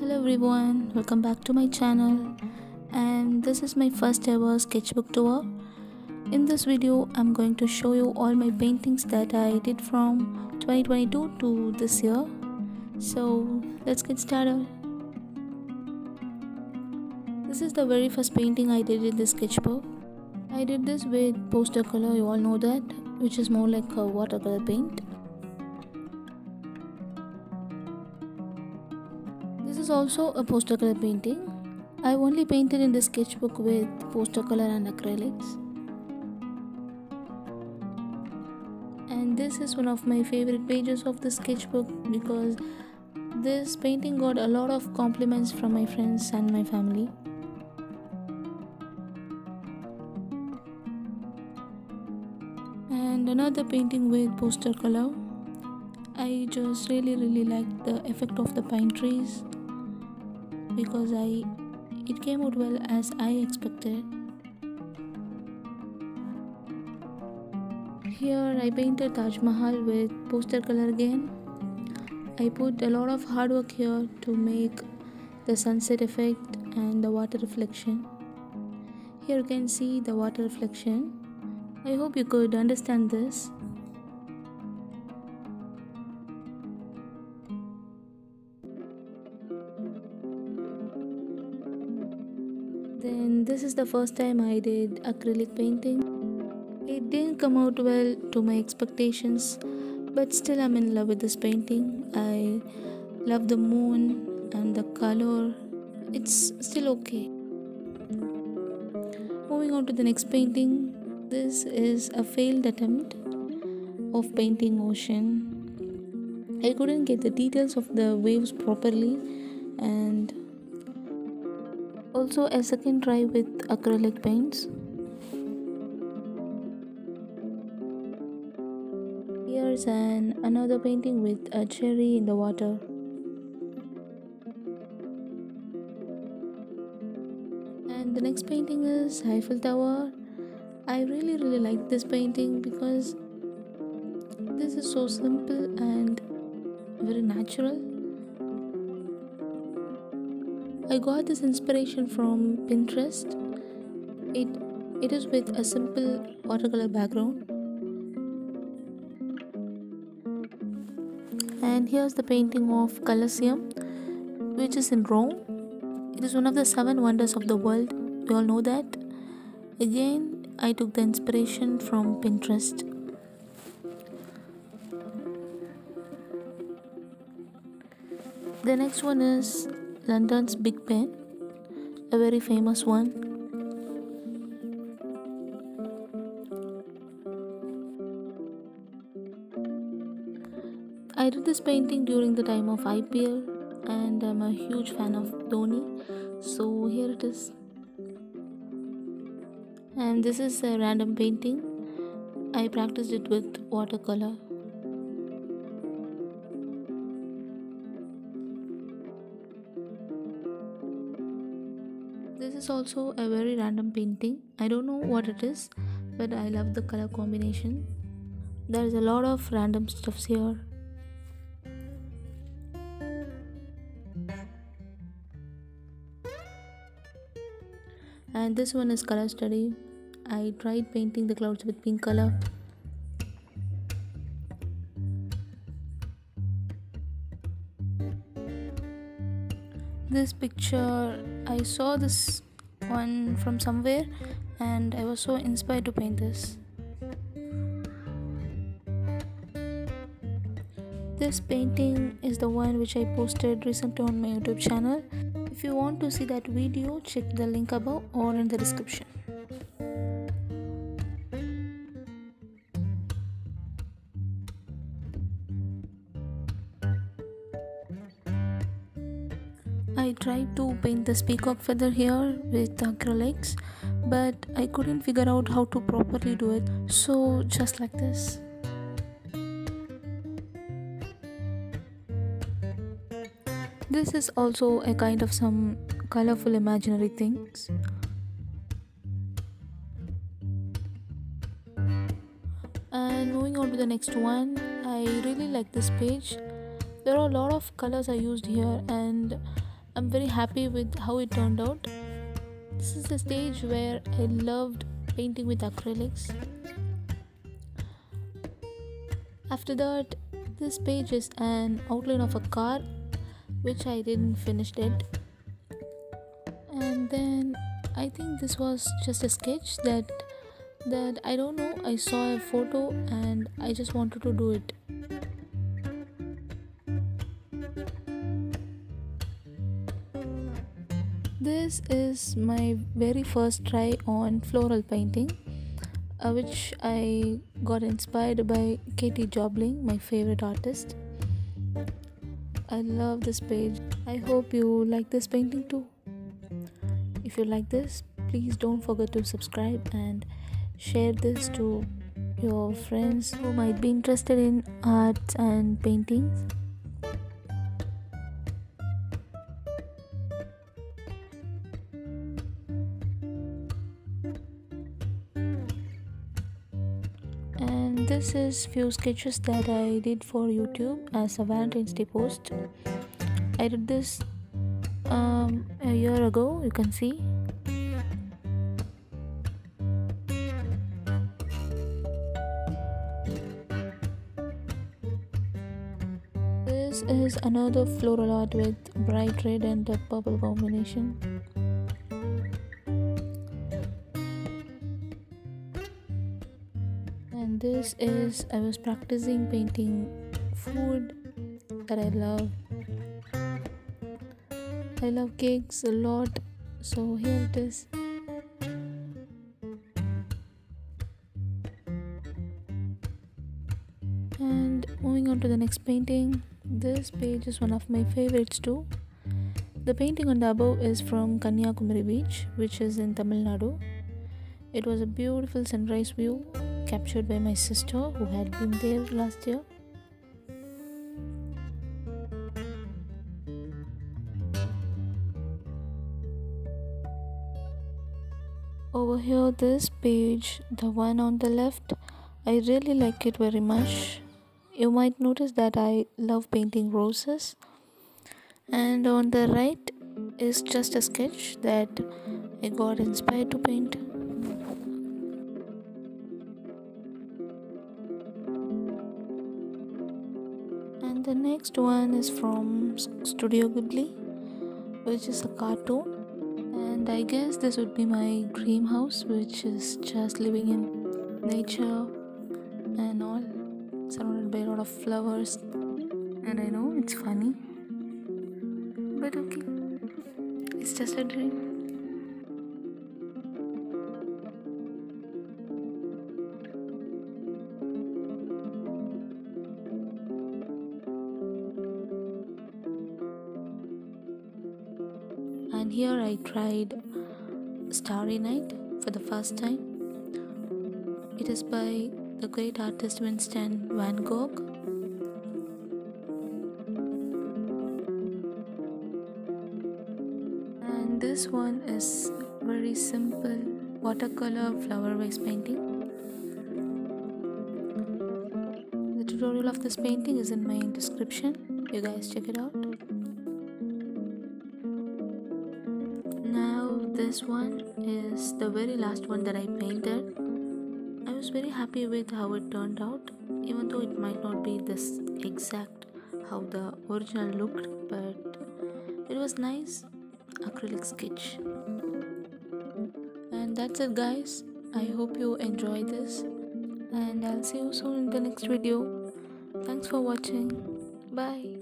Hello everyone, welcome back to my channel, and this is my first ever sketchbook tour. In this video I'm going to show you all my paintings that I did from 2022 to this year. So let's get started. This is the very first painting I did in this sketchbook. I did this with poster color, you all know that, which is more like a watercolor paint. This is also a poster color painting. I only painted in this sketchbook with poster color and acrylics. And this is one of my favorite pages of the sketchbook because this painting got a lot of compliments from my friends and my family. And another painting with poster color. I just really liked the effect of the pine trees because it came out well as I expected. Here I painted Taj Mahal with poster color again. I put a lot of hard work here to make the sunset effect and the water reflection. Here you can see the water reflection. I hope you could understand this. Then this is the first time I did acrylic painting. It didn't come out well to my expectations, but still I'm in love with this painting. I love the moon and the color. It's still okay. Moving on to the next painting. This is a failed attempt of painting ocean. I couldn't get the details of the waves properly, and also a second try with acrylic paints. Here's another painting with a cherry in the water. And the next painting is Eiffel Tower. I really like this painting because this is so simple and very natural. I got this inspiration from Pinterest. It is with a simple watercolor background. And here's the painting of Colosseum, which is in Rome. It is one of the 7 wonders of the world. We all know that. Again, I took the inspiration from Pinterest. The next one is London's Big Ben, a very famous one. I did this painting during the time of IPL and I'm a huge fan of Dhoni, so here it is. And this is a random painting. I practiced it with watercolor. This is also a very random painting. I don't know what it is, but I love the color combination. There is a lot of random stuffs here. And this one is color study. I tried painting the clouds with pink color. This picture, I saw this one from somewhere and I was so inspired to paint this. This painting is the one which I posted recently on my YouTube channel. If you want to see that video, check the link above or in the description. I tried to paint this peacock feather here with acrylics, but I couldn't figure out how to properly do it, so just like this. This is also a kind of some colorful imaginary things. And moving on to the next one, I really like this page. There are a lot of colors I used here and I'm very happy with how it turned out. This is the stage where I loved painting with acrylics. After that, this page is an outline of a car which I didn't finish it. And then I think this was just a sketch that I don't know, I saw a photo and I just wanted to do it. This is my very first try on floral painting, which I got inspired by Katie Jobling, my favorite artist. I love this page. I hope you like this painting too. If you like this, please don't forget to subscribe and share this to your friends who might be interested in arts and paintings. And this is few sketches that I did for YouTube as a Valentine's Day post. I did this a year ago, you can see. This is another floral art with bright red and a purple combination. And this is, I was practicing painting food that I love. I love cakes a lot, so here it is. And moving on to the next painting. This page is one of my favorites too. The painting on the above is from Kanyakumari beach, which is in Tamil Nadu. It was a beautiful sunrise view captured by my sister who had been there last year. Over here, this page, the one on the left, I really like it very much. You might notice that I love painting roses. And on the right is just a sketch that I got inspired to paint. And the next one is from Studio Ghibli, which is a cartoon. And I guess this would be my dream house, which is just living in nature and all, surrounded by a lot of flowers. And I know it's funny, but okay, it's just a dream. And here I tried Starry Night for the first time. It is by the great artist Vincent van Gogh. And this one is very simple watercolor flower vase painting. The tutorial of this painting is in my description. You guys check it out. This one is the very last one that I painted. I was very happy with how it turned out, even though it might not be this exact how the original looked, but it was nice acrylic sketch. And that's it guys. I hope you enjoy this and I'll see you soon in the next video. Thanks for watching. Bye.